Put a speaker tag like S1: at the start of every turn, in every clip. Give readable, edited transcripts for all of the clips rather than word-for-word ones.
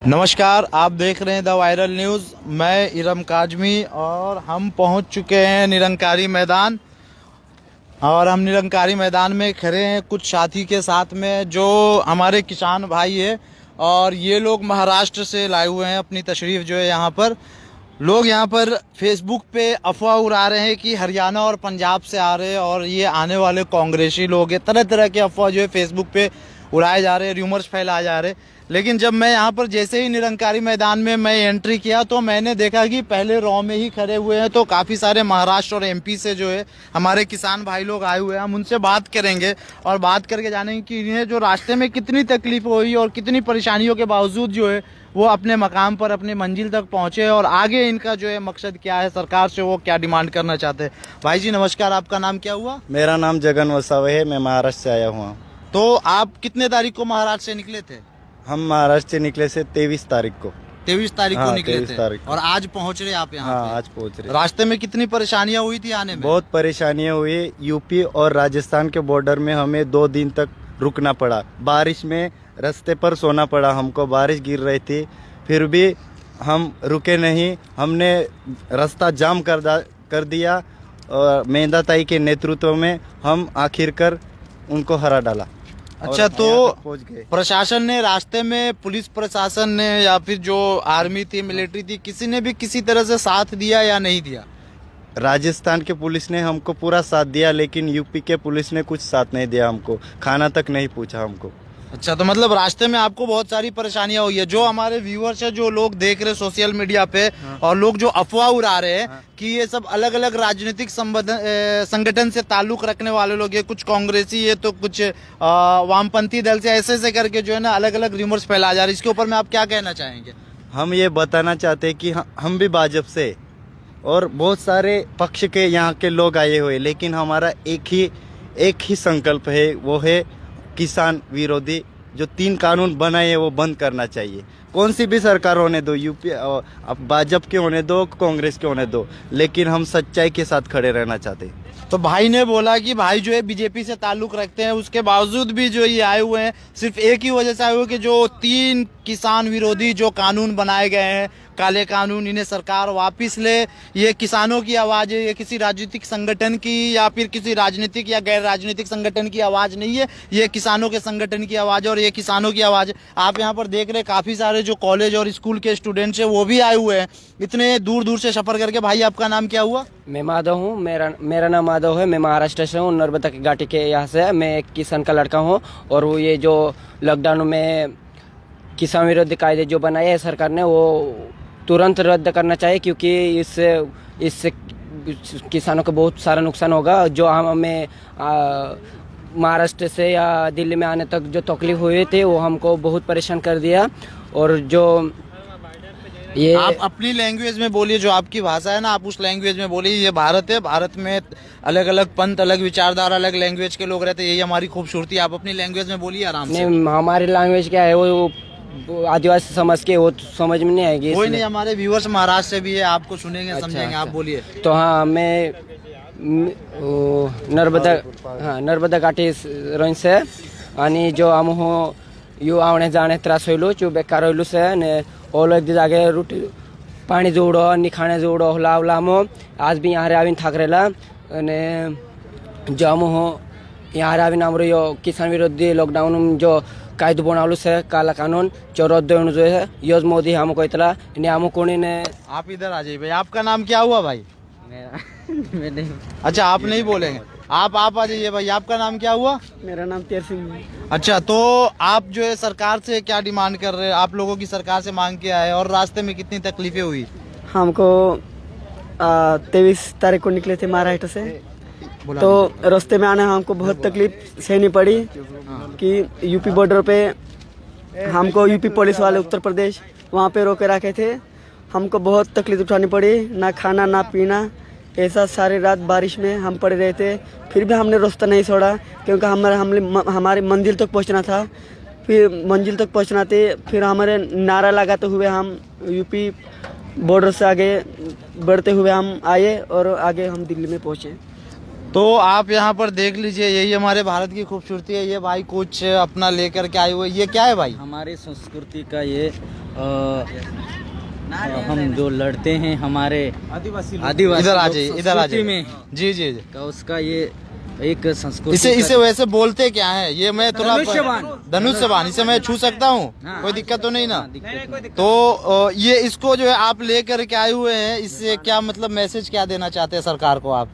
S1: नमस्कार, आप देख रहे हैं द वायरल न्यूज़। मैं इरम काजमी और हम पहुंच चुके हैं निरंकारी मैदान। और हम निरंकारी मैदान में खड़े हैं कुछ साथी के साथ में जो हमारे किसान भाई है। और ये लोग महाराष्ट्र से लाए हुए हैं अपनी तशरीफ़ जो है यहाँ पर। लोग यहाँ पर फेसबुक पे अफवाह उड़ा रहे हैं कि हरियाणा और पंजाब से आ रहे हैं और ये आने वाले कांग्रेसी लोग हैं। तरह तरह के अफवाह जो है फेसबुक पे उड़ाए जा रहे हैं, र्यूमर्स फैलाए जा रहे हैं। लेकिन जब मैं यहाँ पर जैसे ही निरंकारी मैदान में मैं एंट्री किया तो मैंने देखा कि पहले रॉ में ही खड़े हुए हैं तो काफ़ी सारे महाराष्ट्र और एमपी से जो है हमारे किसान भाई लोग आए हुए हैं। हम उनसे बात करेंगे और बात करके जानेंगे कि इन्हें जो रास्ते में कितनी तकलीफ हुई और कितनी परेशानियों के बावजूद जो है वो अपने मकाम पर अपनी मंजिल तक पहुंचे और आगे इनका जो है मकसद क्या है, सरकार से वो क्या डिमांड करना चाहते हैं। भाई जी नमस्कार, आपका नाम क्या हुआ?
S2: मेरा नाम जगन वसावे है। मैं महाराष्ट्र से आया हुआ।
S1: तो आप कितने तारीख को महाराष्ट्र से निकले थे?
S2: हम महाराष्ट्र से निकले से 23 तारीख को।
S1: 23 तारीख को
S2: हाँ,
S1: निकले
S2: 23
S1: थे
S2: तारीख को।
S1: और आज पहुंच रहे आप यहाँ
S2: हाँ,
S1: पे?
S2: आज पहुंच रहे।
S1: रास्ते में कितनी परेशानियां हुई थी आने में?
S2: बहुत परेशानियां हुई। यूपी और राजस्थान के बॉर्डर में हमें 2 दिन तक रुकना पड़ा। बारिश में रास्ते पर सोना पड़ा हमको। बारिश गिर रही थी फिर भी हम रुके नहीं। हमने रास्ता जाम कर दिया और मेहंदा ताई के नेतृत्व में हम आखिरकार उनको हरा डाला।
S1: अच्छा,
S2: और
S1: तो
S2: यहाँ तक पहुंच गए।
S1: प्रशासन ने रास्ते में, पुलिस प्रशासन ने या फिर जो आर्मी थी, मिलिट्री थी, किसी ने भी किसी तरह से साथ दिया या नहीं दिया?
S2: राजस्थान के पुलिस ने हमको पूरा साथ दिया लेकिन यूपी के पुलिस ने कुछ साथ नहीं दिया हमको। खाना तक नहीं पूछा हमको।
S1: अच्छा, तो मतलब रास्ते में आपको बहुत सारी परेशानियां हुई है। जो हमारे व्यूअर्स है, जो लोग देख रहे सोशल मीडिया पे और लोग जो अफवाह उड़ा रहे हैं कि ये सब अलग अलग राजनीतिक संगठन से ताल्लुक रखने वाले लोग है, कुछ कांग्रेसी है तो कुछ वामपंथी दल से, ऐसे ऐसे करके जो है ना अलग अलग रूमर्स फैला जा रहे हैं। इसके ऊपर में आप क्या कहना चाहेंगे?
S2: हम ये बताना चाहते हैं कि हम भी भाजपा से और बहुत सारे पक्ष के यहाँ के लोग आए हुए, लेकिन हमारा एक ही संकल्प है, वो है किसान विरोधी। जो 3 कानून बनाए हैं वो बंद करना चाहिए। कौन सी भी सरकार होने दो, यूपी अब भाजपा के होने दो, कांग्रेस के होने दो, लेकिन हम सच्चाई के साथ खड़े रहना चाहते हैं।
S1: तो भाई ने बोला कि भाई जो है बीजेपी से ताल्लुक रखते हैं, उसके बावजूद भी जो ये आए हुए हैं सिर्फ एक ही वजह से आए हुए कि जो 3 किसान विरोधी जो कानून बनाए गए हैं, काले कानून, इन्हें सरकार वापस ले। ये किसानों की आवाज़ है, ये किसी राजनीतिक संगठन की या फिर किसी राजनीतिक या गैर राजनीतिक संगठन की आवाज़ नहीं है। ये किसानों के संगठन की आवाज़ है और ये किसानों की आवाज़ है। आप यहाँ पर देख रहे काफ़ी सारे जो कॉलेज और स्कूल के स्टूडेंट्स हैं वो भी आए हुए हैं इतने दूर दूर से सफ़र करके। भाई आपका नाम क्या हुआ?
S3: मैं माधव हूँ। मेरा नाम माधव है। मैं महाराष्ट्र से हूँ, नर्मदा की घाटी के यहाँ से। मैं एक किसान का लड़का हूँ और वो ये जो लॉकडाउन में किसान विरोधी कायदे जो बनाए हैं सरकार ने, वो तुरंत रद्द करना चाहिए, क्योंकि इससे किसानों को बहुत सारा नुकसान होगा। जो हमें महाराष्ट्र से या दिल्ली में आने तक जो तकलीफ हुई थी वो हमको बहुत परेशान कर दिया। और जो ये
S1: आप अपनी लैंग्वेज में बोलिए, जो आपकी भाषा है ना, आप उस लैंग्वेज में बोलिए। ये भारत है, भारत में अलग अलग पंथ, अलग विचारधारा, अलग लैंग्वेज के लोग रहते हैं, यही हमारी खूबसूरती। आप अपनी लैंग्वेज में बोलिए आराम से।
S3: नहीं, हमारी लैंग्वेज क्या है वो आदिवासी समझ के, वो समझ में नहीं आएगी।
S1: कोई नहीं, हमारे व्यूअर्स महाराष्ट्र से भी है, आपको सुनेंगे, समझेंगे। आप बोलिए।
S3: तो हाँ, मैं नर्मदा घाटी रहीन से आणि जो आम्ही यू आवणे जाणे त्रास होइलो चू बेकार होइलो से ने ओलो एक जागे रोटी पाणी जोड़ो आणि खाणे जोड़ो लावला आमो आज भी यहाँ आवीन थाकरेला ने जो आम्ही यहाँ आवीन आमरो यो किसान विरोधी लॉकडाउन जो कायदो बनावलो से काला कानून जो रद्द होने जो है योज मोदी हमको इतला ने हमको कोणी ने।
S1: आप इधर आ जाइए भाई। आपका नाम क्या हुआ भाई?
S3: मैं नहीं।
S1: अच्छा, आप नहीं बोलेंगे। आप आ जाइए भाई। आपका नाम क्या हुआ?
S3: मेरा नाम तेर सिंह।
S1: अच्छा, तो आप जो है सरकार से क्या डिमांड कर रहे हैं? आप लोगों की सरकार से मांग क्या है और रास्ते में कितनी तकलीफें हुई?
S4: हमको 23 तारीख को निकले थे महाराष्ट्र से, तो रास्ते में आने हमको बहुत तकलीफ सहनी पड़ी कि यूपी बॉर्डर पे हमको यूपी पुलिस वाले उत्तर प्रदेश वहाँ पे रोके रखे थे। हमको बहुत तकलीफ उठानी पड़ी, ना खाना ना पीना। ऐसा सारी रात बारिश में हम पड़े रहे थे, फिर भी हमने रास्ता नहीं छोड़ा, क्योंकि हमारी मंजिल तक पहुंचना था। फिर मंजिल तक पहुंचना थे, फिर हमारे नारा लगाते हुए हम यूपी बॉर्डर से आगे बढ़ते हुए हम आए और आगे हम दिल्ली में पहुंचे।
S1: तो आप यहाँ पर देख लीजिए, यही हमारे भारत की खूबसूरती है। ये भाई कुछ अपना लेकर के आए हुए, ये क्या है भाई?
S5: हमारी संस्कृति का ये हम जो लड़ते हैं हमारे आदिवासी
S1: इधर आ जाइए, इधर आ
S5: संस्कृति
S1: जाइए।
S5: में
S1: जी जी जी।
S5: का उसका ये एक संस्कृति
S1: इसे
S5: का-
S1: इसे वैसे बोलते क्या है ये? मैं थोड़ा
S5: धनुष्यबाण।
S1: धनुष्यबाण, इसे मैं छू सकता हूँ?
S5: हाँ।
S1: कोई दिक्कत तो नहीं ना?
S5: दिक्कत नहीं।
S1: तो ये इसको जो है आप लेकर के आए हुए हैं, इससे क्या मतलब मैसेज क्या देना चाहते हैं सरकार को आप?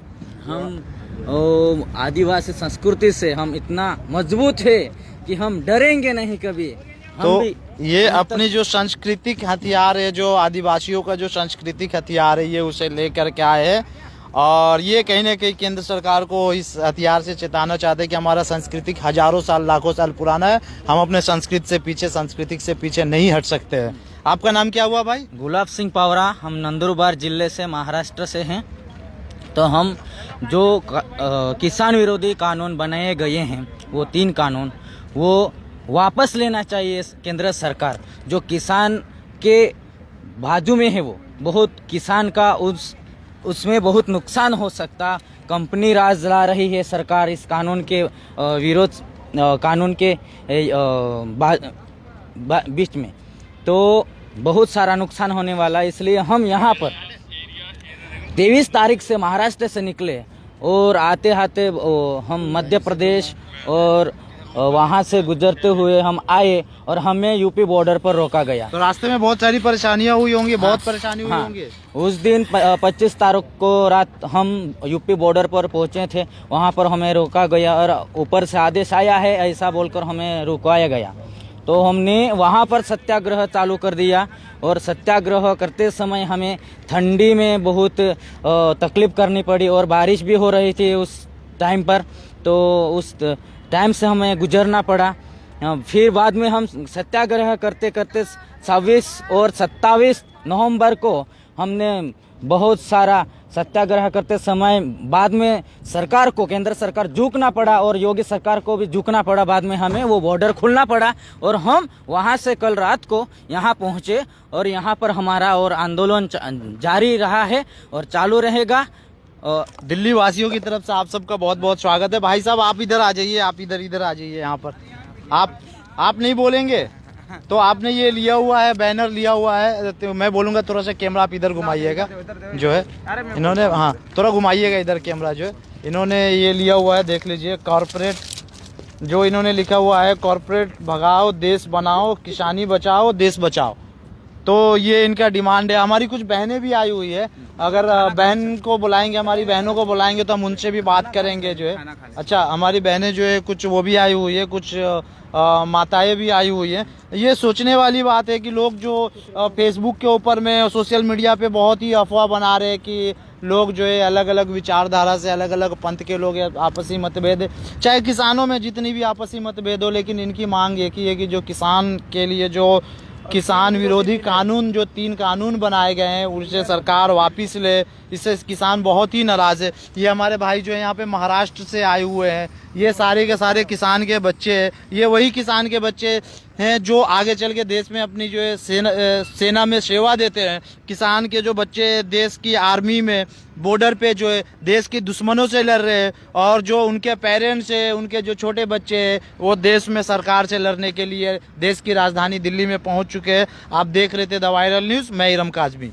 S5: हम आदिवासी संस्कृति से हम इतना मजबूत है कि हम डरेंगे नहीं कभी। हम
S1: तो
S5: भी
S1: ये अपनी जो सांस्कृतिक हथियार है, जो आदिवासियों का जो सांस्कृतिक हथियार है, ये उसे लेकर के आए हैं। और ये कहीं ना कहीं केंद्र सरकार को इस हथियार से चेताना चाहते हैं कि हमारा सांस्कृतिक हजारों साल लाखों साल पुराना है, हम अपने संस्कृति से पीछे, सांस्कृतिक से पीछे नहीं हट सकते हैं। आपका नाम क्या हुआ भाई?
S5: गुलाब सिंह पावरा, हम नंदुरबार जिले से, महाराष्ट्र से हैं। तो हम जो किसान विरोधी कानून बनाए गए हैं, वो 3 कानून, वो वापस लेना चाहिए केंद्र सरकार। जो किसान के बाजू में है, वो बहुत किसान का उसमें बहुत नुकसान हो सकता। कंपनी राज ला रही है सरकार इस कानून के विरोध, कानून के बीच में, तो बहुत सारा नुकसान होने वाला है। इसलिए हम यहाँ पर 23 तारीख से महाराष्ट्र से निकले और आते आते हम मध्य प्रदेश और वहाँ से गुजरते हुए हम आए और हमें यूपी बॉर्डर पर रोका गया।
S1: तो रास्ते में बहुत सारी परेशानियां हुई होंगी, बहुत परेशानी हुई
S5: हाँ,
S1: होंगी।
S5: उस दिन 25 तारीख को रात हम यूपी बॉर्डर पर पहुंचे थे। वहां पर हमें रोका गया और ऊपर से आदेश आया है ऐसा बोलकर हमें रुकवाया गया। तो हमने वहां पर सत्याग्रह चालू कर दिया और सत्याग्रह करते समय हमें ठंडी में बहुत तकलीफ करनी पड़ी और बारिश भी हो रही थी उस टाइम पर, तो उस टाइम से हमें गुजरना पड़ा। फिर बाद में हम सत्याग्रह करते करते 26 और 27 नवंबर को हमने बहुत सारा सत्याग्रह करते समय बाद में सरकार को, केंद्र सरकार झुकना पड़ा और योगी सरकार को भी झुकना पड़ा। बाद में हमें वो बॉर्डर खोलना पड़ा और हम वहाँ से कल रात को यहाँ पहुँचे और यहाँ पर हमारा और आंदोलन जारी रहा है और चालू रहेगा।
S1: दिल्ली वासियों की तरफ से आप सबका बहुत बहुत स्वागत है। भाई साहब आप इधर आ जाइए, आप इधर आ जाइए। यहाँ पर आप नहीं बोलेंगे तो आपने ये लिया हुआ है, बैनर लिया हुआ है, तो मैं बोलूंगा थोड़ा सा कैमरा आप इधर घुमाइएगा जो है इन्होंने, हाँ थोड़ा घुमाइएगा इधर कैमरा जो है इन्होंने ये लिया हुआ है। देख लीजिए, कॉर्पोरेट जो इन्होंने लिखा हुआ है, कॉर्पोरेट भगाओ देश बनाओ, किसानी बचाओ देश बचाओ। तो ये इनका डिमांड है। हमारी कुछ बहनें भी आई हुई है, अगर बहन को बुलाएंगे, हमारी बहनों को बुलाएंगे तो हम उनसे भी बात करेंगे जो है। अच्छा, हमारी बहनें जो है कुछ वो भी आई हुई है, कुछ माताएं भी आई हुई हैं। ये सोचने वाली बात है कि लोग जो फेसबुक के ऊपर में, सोशल मीडिया पे बहुत ही अफवाह बना रहे हैं कि लोग जो है अलग अलग विचारधारा से, अलग अलग पंथ के लोग, आपसी मतभेद, चाहे किसानों में जितनी भी आपसी मतभेद हो, लेकिन इनकी मांग एक ही है कि जो किसान के लिए जो किसान विरोधी कानून, जो 3 कानून बनाए गए हैं, उसे सरकार वापस ले। इससे किसान बहुत ही नाराज़ है। ये हमारे भाई जो है यहाँ पे महाराष्ट्र से आए हुए हैं, ये सारे के सारे किसान के बच्चे हैं। ये वही किसान के बच्चे हैं जो आगे चल के देश में अपनी जो है सेना में सेवा देते हैं। किसान के जो बच्चे देश की आर्मी में, बॉर्डर पे जो है देश के दुश्मनों से लड़ रहे हैं, और जो उनके पेरेंट्स हैं, उनके जो छोटे बच्चे हैं, वो देश में सरकार से लड़ने के लिए देश की राजधानी दिल्ली में पहुंच चुके हैं। आप देख रहे थे द वायरल न्यूज़, मैं इरम काज़मी।